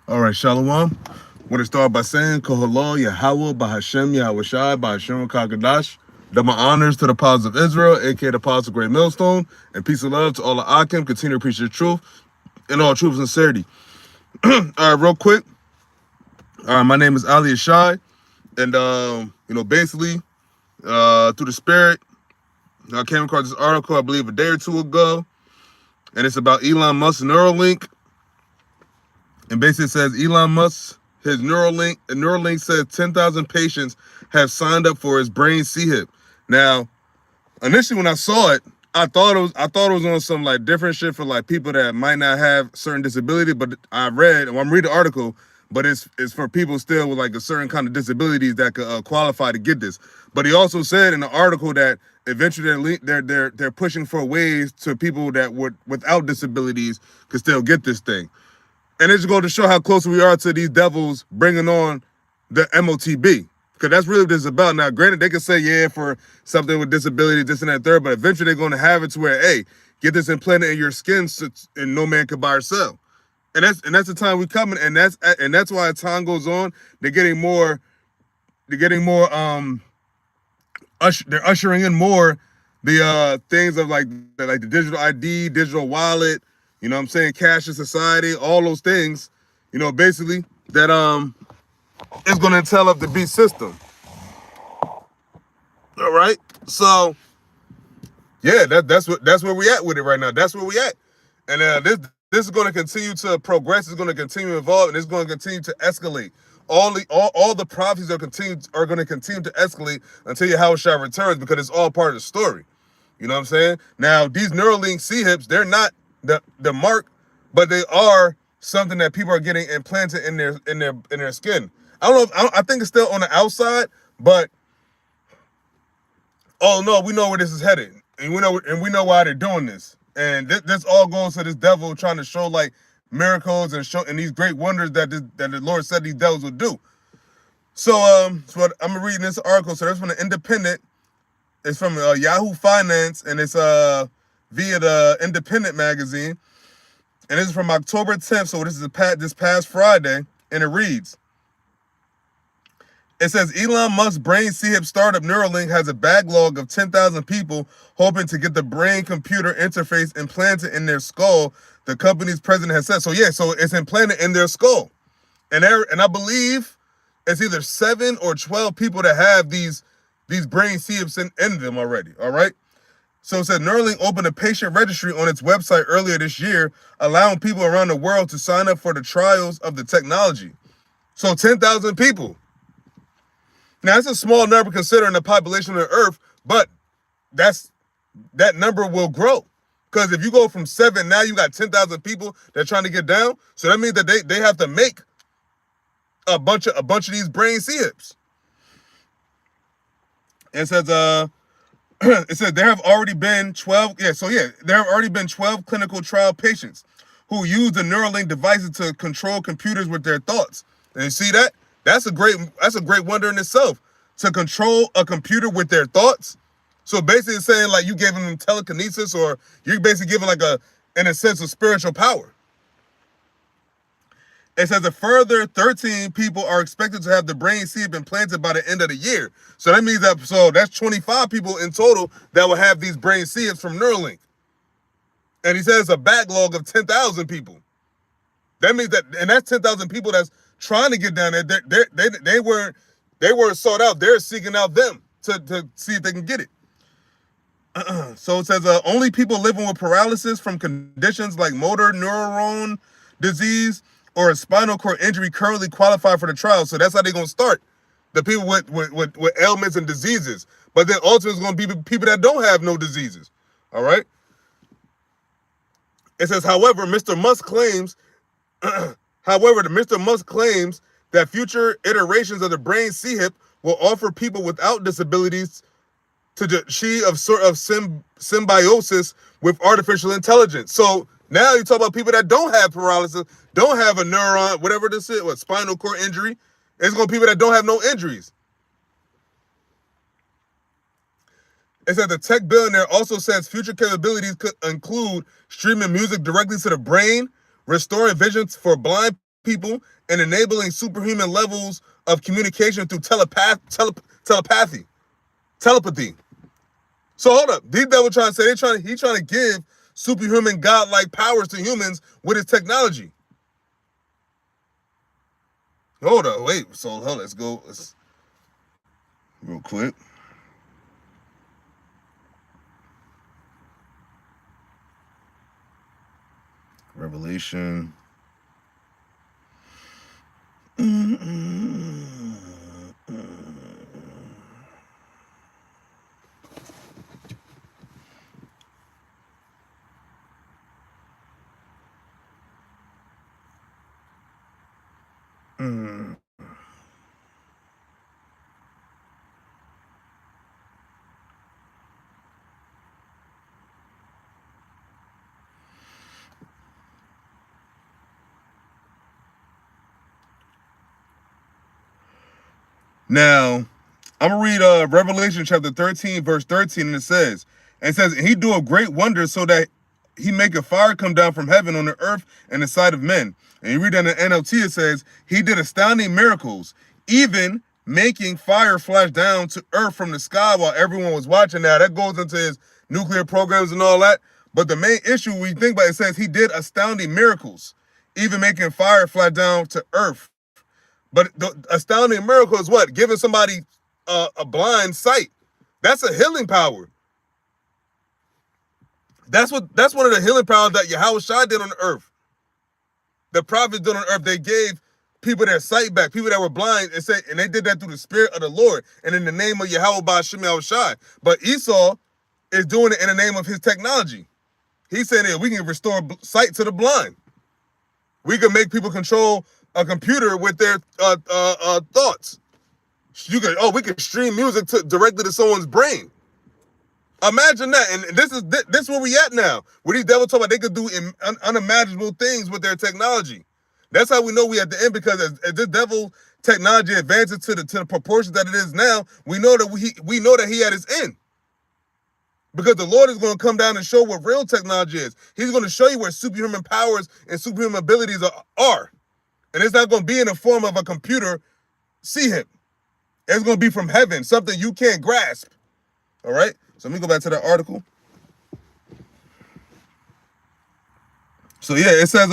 All right, Shalom. I want to start by saying, Kohalal, Yahawah, BAHASHAM, YAHAWASHI, BAHASHAM, KAGADASH. Double honors to the apostles of Israel, aka the apostles of Great Millstone, and peace and love to all the Akim. Continue to preach the truth in all truth and sincerity. All right, real quick. All right, my name is Ali Ashai, and basically, through the Spirit, I came across this article, I believe, a day or two ago, and it's about Elon Musk's Neuralink. And basically it says Elon Musk, his Neuralink says 10,000 patients have signed up for his brain CHIP. Now, initially when I saw it, I thought it was on some like different shit for like people that might not have certain disability. But I'm reading the article, but it's for people still with like a certain kind of disabilities that could qualify to get this. But he also said in the article that eventually they're pushing for ways to people that would without disabilities could still get this thing. And it's going to show how close we are to these devils bringing on the MOTB. Because that's really what this is about. Now, granted, they can say, yeah, for something with disability, this and that, third, but eventually they're going to have it to where, hey, get this implanted in your skin and no man can buy or sell. And that's the time we coming, and that's why as time goes on, they're ushering in more the things of like the digital ID, digital wallet, you know what I'm saying, cashless society, all those things, basically that is gonna tell up the beast system. All right. So yeah, that's where we at with it right now. That's where we at. And this is gonna continue to progress, it's gonna continue to evolve, and it's gonna continue to escalate. All the prophecies are gonna continue to escalate until Yahawashi returns, because it's all part of the story. You know what I'm saying? Now, these Neuralink C-hips, they're not the mark, but they are something that people are getting implanted in their skin. I think it's still on the outside, but oh no, we know where this is headed, and we know why they're doing this. And this all goes to this devil trying to show like miracles and these great wonders that the Lord said these devils would do. So I'm reading this article. So that's from the Independent. It's from Yahoo Finance, and it's via the Independent magazine, and this is from October 10th. So this is this past Friday, and it reads. It says Elon Musk's brain CHIP startup Neuralink has a backlog of 10,000 people hoping to get the brain-computer interface implanted in their skull, the company's president has said. So yeah, so it's implanted in their skull. And I believe it's either 7 or 12 people that have these brain CHIPs in them already, all right? So it said Neuralink opened a patient registry on its website earlier this year, allowing people around the world to sign up for the trials of the technology. So 10,000 people. Now, it's a small number considering the population of the Earth, but that number will grow. Because if you go from 7, now you got 10,000 people that are trying to get down. So that means that they have to make a bunch of these brain CHIPs. It says it says there have already been 12. Yeah, so yeah, there have already been 12 clinical trial patients who use the Neuralink devices to control computers with their thoughts. And you see that? That's a great wonder in itself, to control a computer with their thoughts. So basically it's saying like you giving them telekinesis, or you're basically giving like in a sense, of spiritual power. It says a further 13 people are expected to have the brain CHIP implanted by the end of the year. So that means that's 25 people in total that will have these brain CHIPs from Neuralink. And he says a backlog of 10,000 people. That means and that's 10,000 people that's trying to get down there. They weren't sought out. They're seeking out them to see if they can get it. So it says only people living with paralysis from conditions like motor neuron disease or a spinal cord injury currently qualify for the trial. So that's how they're going to start. The people with ailments and diseases. But then ultimately it's going to be people that don't have no diseases. All right? It says, however, Mr. Musk claims that future iterations of the brain CHIP will offer people without disabilities to the achieve of sort of symbiosis with artificial intelligence. So now you talk about people that don't have paralysis, don't have a neuron, whatever this is, spinal cord injury. It's going to be people that don't have no injuries. It said the tech billionaire also says future capabilities could include streaming music directly to the brain, restoring vision for blind people and enabling superhuman levels of communication through telepathy. So hold up, these devil trying to say he's trying to give superhuman godlike powers to humans with his technology. Hold up, wait. So hold, let's go. Real quick. Revelation. Now, I'm gonna read Revelation chapter 13, verse 13, and it says, he doeth great wonders so that he maketh fire come down from heaven on the earth and the sight of men. And you read that in the NLT, it says, he did astounding miracles, even making fire flash down to earth from the sky while everyone was watching. Now, that goes into his nuclear programs and all that. But the main issue we think about, it says he did astounding miracles, even making fire flash down to earth. But the astounding miracle is what? Giving somebody a blind sight. That's a healing power. That's one of the healing powers that YAHAWASHI did on the earth. The prophets did on earth. They gave people their sight back, people that were blind, and they did that through the Spirit of the Lord and in the name of Yahweh BAHASHAM YAHAWASHI. But Esau is doing it in the name of his technology. He's saying that we can restore sight to the blind. We can make people control a computer with their thoughts. We can stream music directly to someone's brain. Imagine that, and this is where we at now. Where these devils talk about they could do unimaginable things with their technology. That's how we know we at the end, because as this devil technology advances to the proportions that it is now, we know that he at his end. Because the Lord is going to come down and show what real technology is. He's going to show you where superhuman powers and superhuman abilities are. And it's not going to be in the form of a computer. See him. It's going to be from heaven, something you can't grasp. All right? So let me go back to that article. So yeah, it says,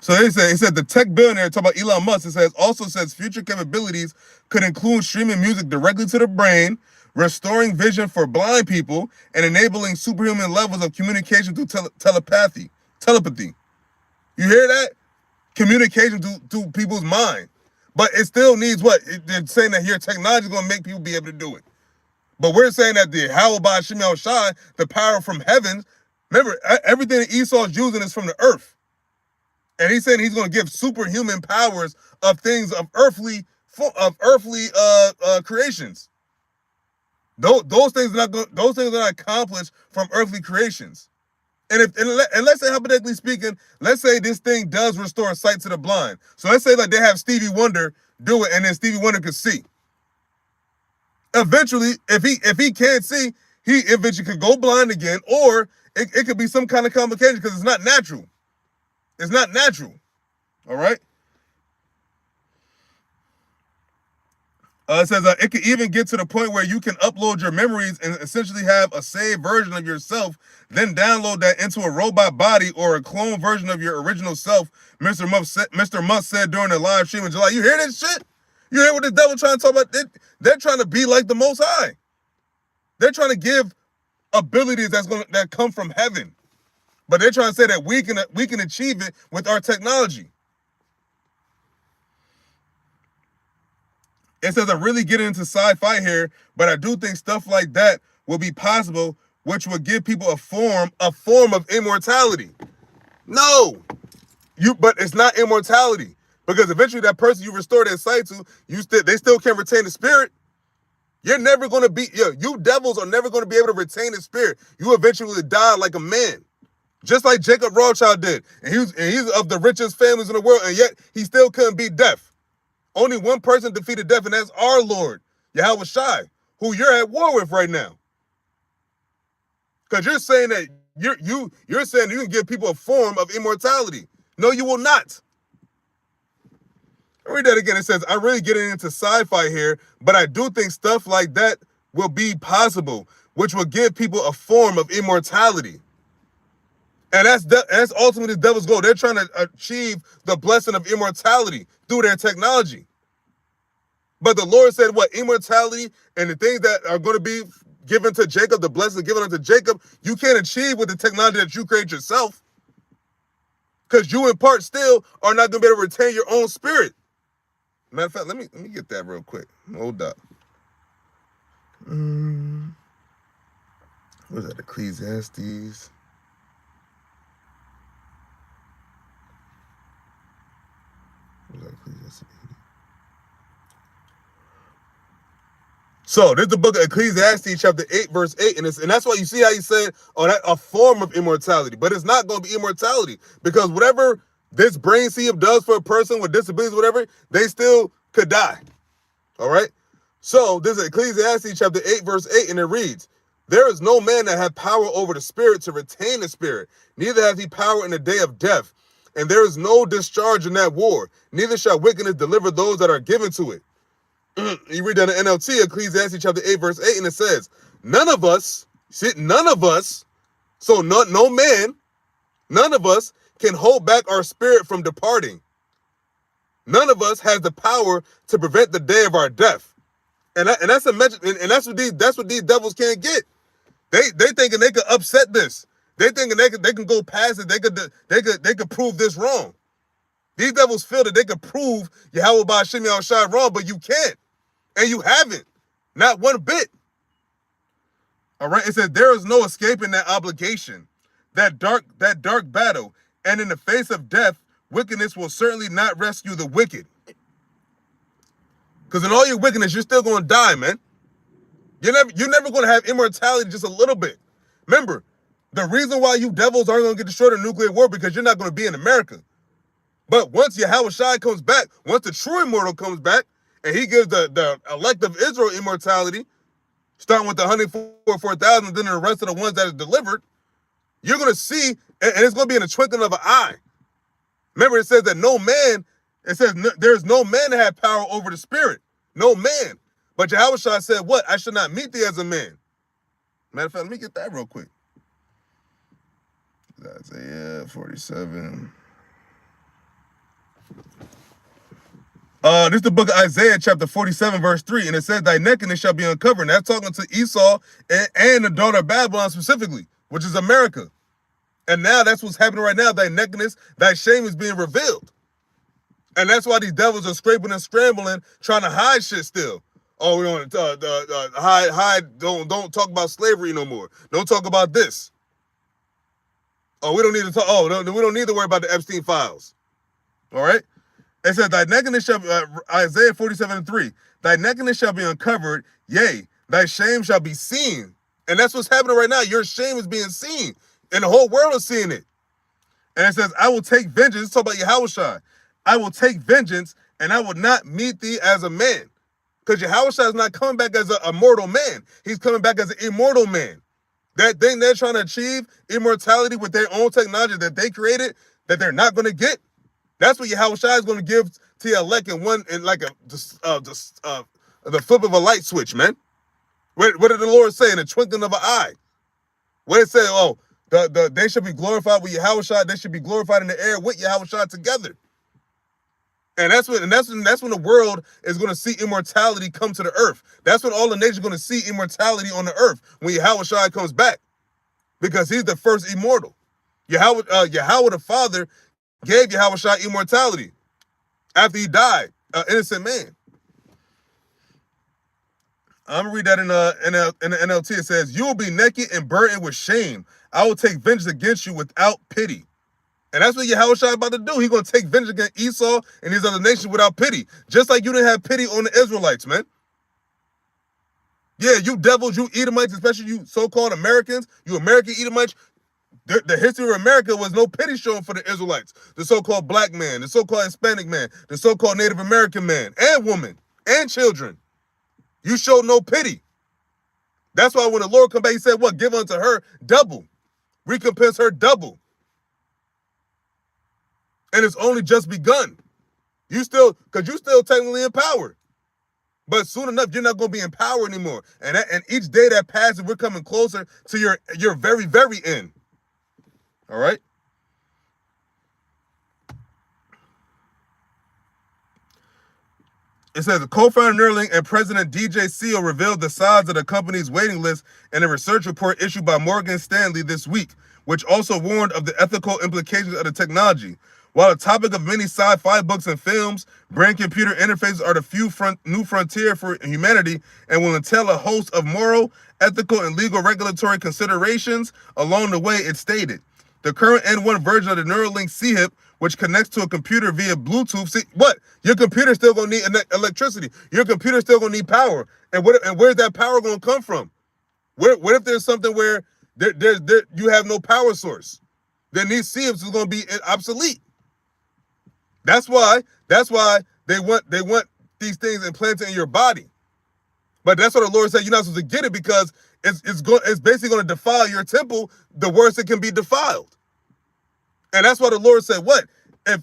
it said the tech billionaire, talking about Elon Musk, also says future capabilities could include streaming music directly to the brain, restoring vision for blind people, and enabling superhuman levels of communication through telepathy. You hear that? Communication through people's mind. But it still needs what? They're saying that your technology is going to make people be able to do it. But we're saying that the YAHWAH BAHASHAM YAHAWASHI, the power from heaven, remember, everything that Esau's using is from the earth. And he's saying he's going to give superhuman powers of things of earthly creations. Those things are not accomplished from earthly creations. And let's say, hypothetically speaking, let's say this thing does restore sight to the blind. So let's say like they have Stevie Wonder do it, and then Stevie Wonder could see. Eventually, if he can't see, he eventually could go blind again, or it could be some kind of complication because it's not natural. It's not natural. All right. It says it could even get to the point where you can upload your memories and essentially have a saved version of yourself, then download that into a robot body or a clone version of your original self. Mr. Musk said during the live stream in July. You hear this shit? You hear what the devil trying to talk about? They're trying to be like the Most High. They're trying to give abilities that come from heaven, but they're trying to say that we can achieve it with our technology. It says I'm really getting into sci-fi here, but I do think stuff like that will be possible, which would give people a form of immortality. No, but it's not immortality, because eventually that person you restore their sight to, they still can't retain the spirit. You're never going to be, you devils are never going to be able to retain the spirit. You eventually die like a man, just like Jacob Rothschild did, and he's of the richest families in the world, and yet he still couldn't beat death. Only one person defeated death, and that's our Lord, YAHWASHI, who you're at war with right now. Because you're saying that you're saying you can give people a form of immortality. No, you will not. I'll read that again. It says, I'm really getting into sci-fi here, but I do think stuff like that will be possible, which will give people a form of immortality. And that's ultimately the devil's goal. They're trying to achieve the blessing of immortality through their technology. But the Lord said, what? Immortality and the things that are going to be given to Jacob, the blessing given unto Jacob, you can't achieve with the technology that you create yourself. Because you in part still are not going to be able to retain your own spirit. Matter of fact, let me get that real quick. Hold up. What is that? Ecclesiastes. What is that? Ecclesiastes. So, this is the book of Ecclesiastes, chapter 8, verse 8. And that's why you see how he said, oh, that a form of immortality. But it's not going to be immortality. Because whatever this brain seed does for a person with disabilities, whatever, they still could die. All right? So, this is Ecclesiastes, chapter 8, verse 8. And it reads, there is no man that hath power over the spirit to retain the spirit. Neither hath he power in the day of death. And there is no discharge in that war. Neither shall wickedness deliver those that are given to it. You read that in NLT, Ecclesiastes chapter 8, verse 8, and it says, none of us, so no man, none of us can hold back our spirit from departing. None of us has the power to prevent the day of our death. And that's a mention, and that's what these devils can't get. They thinking they could upset this. They thinking they can go past it. They could prove this wrong. These devils feel that they could prove Yahawah BAHASHAM YAHAWASHI wrong, but you can't. And you haven't. Not one bit. All right. It says there is no escaping that obligation, that dark battle. And in the face of death, wickedness will certainly not rescue the wicked. Because in all your wickedness, you're still going to die, man. You're never going to have immortality just a little bit. Remember, the reason why you devils aren't going to get destroyed in a nuclear war because you're not going to be in America. But once Yahawashi comes back, once the true immortal comes back, and he gives the elect of Israel immortality, starting with the 144,000, then the rest of the ones that are delivered, you're going to see, and it's going to be in a twinkling of an eye. Remember, it says that there's no man that had power over the spirit. No man. But Yahawashi said, what? I should not meet thee as a man. Matter of fact, let me get that real quick. Isaiah 47. This is the book of Isaiah, chapter 47, verse 3, and it says, thy nakedness shall be uncovered. And that's talking to Esau and the daughter of Babylon specifically, which is America. And now that's what's happening right now. Thy nakedness, thy shame is being revealed. And that's why these devils are scraping and scrambling, trying to hide shit still. Oh, we don't hide. Don't talk about slavery no more. Don't talk about this. Oh, we don't need to talk. Oh, no, we don't need to worry about the Epstein files. All right. It says, thy nakedness shall be, Isaiah 47:3, thy nakedness shall be uncovered, yea, thy shame shall be seen. And that's what's happening right now. Your shame is being seen, and the whole world is seeing it. And it says, I will take vengeance. Let's talk about Yahawashi. I will take vengeance, and I will not meet thee as a man. Because Yahawashi is not coming back as a mortal man. He's coming back as an immortal man. That thing they're trying to achieve, immortality with their own technology that they created, that they're not going to get. That's what Yahawashi is going to give to your elect in the flip of a light switch, man. What did the Lord say in the twinkling of an eye? What did it say? Oh, they should be glorified with Yahawashi. They should be glorified in the air with Yahawashi together. And that's when the world is going to see immortality come to the earth. That's when all the nations are going to see immortality on the earth when Yahawashi comes back, because he's the first immortal. Yahweh the Father gave Yahawashi immortality after he died, an innocent man. I'm gonna read that in the NLT. It says, you will be naked and burdened with shame. I will take vengeance against you without pity. And that's what Yahawashi about to do. He's gonna take vengeance against Esau and these other nations without pity. Just like you didn't have pity on the Israelites, man. Yeah, you devils, you Edomites, especially you so-called Americans, you American Edomites, the history of America was no pity shown for the Israelites, the so-called black man, the so-called Hispanic man, the so-called Native American man, and woman, and children. You showed no pity. That's why when the Lord come back, he said, what? Give unto her double. recompense her double. And it's only just begun. Because you still technically in power. But soon enough, you're not going to be in power anymore. And each day that passes, we're coming closer to your very, very end. All right? It says, the co-founder Neuralink and President DJ Seal revealed the size of the company's waiting list in a research report issued by Morgan Stanley this week, which also warned of the ethical implications of the technology. While a topic of many sci-fi books and films, brain-computer interfaces are the new frontier for humanity and will entail a host of moral, ethical, and legal regulatory considerations along the way, it stated. The current N1 version of the Neuralink C-hip, which connects to a computer via Bluetooth. See, what? Your computer's still going to need electricity. Your computer's still going to need power. And where's that power going to come from? What if there's something where you have no power source? Then these C-hips is going to be obsolete. That's why they want these things implanted in your body. But that's what the Lord said. You're not supposed to get it because it's basically going to defile your temple. The worse it can be defiled. And that's why the Lord said, what? If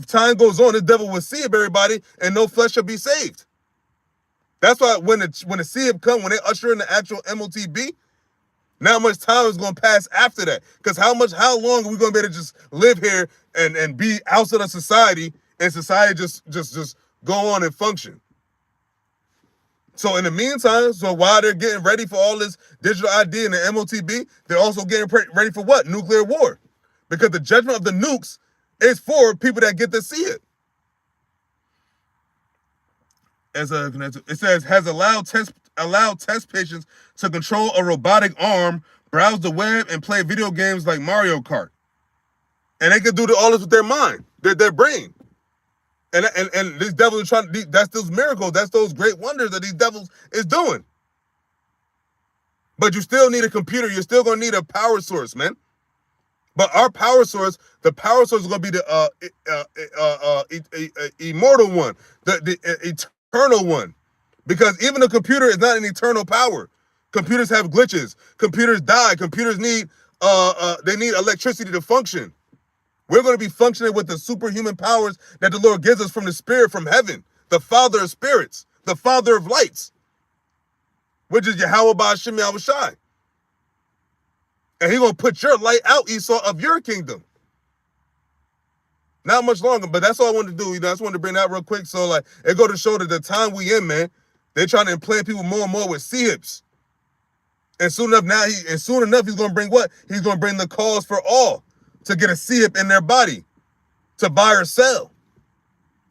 time goes on, the devil will see everybody, and no flesh shall be saved. That's why when the C-hip come, when they usher in the actual MOTB, not much time is going to pass after that. Because how long are we going to be able to just live here and be outside of society, and society just go on and function? So in the meantime, while they're getting ready for all this digital ID and the MOTB, they're also getting ready for what? Nuclear war. Because the judgment of the nukes is for people that get to see it. It says, has allowed test patients to control a robotic arm, browse the web, and play video games like Mario Kart. And they can do all this with their mind, their brain. And these devils are trying to, that's those miracles, that's those great wonders that these devils is doing. But you still need a computer. You're still going to need a power source, man. But our power source, the power source is going to be the immortal one, the eternal one. Because even a computer is not an eternal power. Computers have glitches. Computers die. Computers need they need electricity to function. We're going to be functioning with the superhuman powers that the Lord gives us from the Spirit from heaven, the Father of spirits, the Father of lights, which is YAHAWAH, BAHASHAM, YAHAWASHI. And He's going to put your light out, Esau, of your kingdom. Not much longer, but that's all I wanted to do. I just wanted to bring that real quick. So, it go to show that the time we in, man, they're trying to implant people more and more with C-hips. And soon enough, he's going to bring what? He's going to bring the cause for all to get a C-hip in their body, to buy or sell.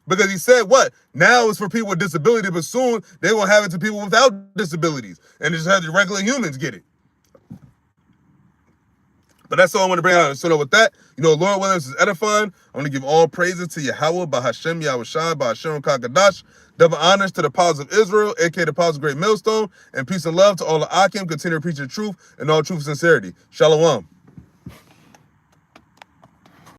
Because he said what? Now it's for people with disability, but soon they will have it to people without disabilities. And just have the regular humans get it. But that's all I want to bring out. So with that, Lord willing, this is edifying. I want to give all praises to YAHAWAH, BAHASHAM, YAHAWASHI, BAHASHAM Kakadash. Double honors to the Apostles of Israel, aka the Apostles of Great Millstone, and peace and love to all the Akim. Continue to preach the truth and all truth and sincerity. Shalom.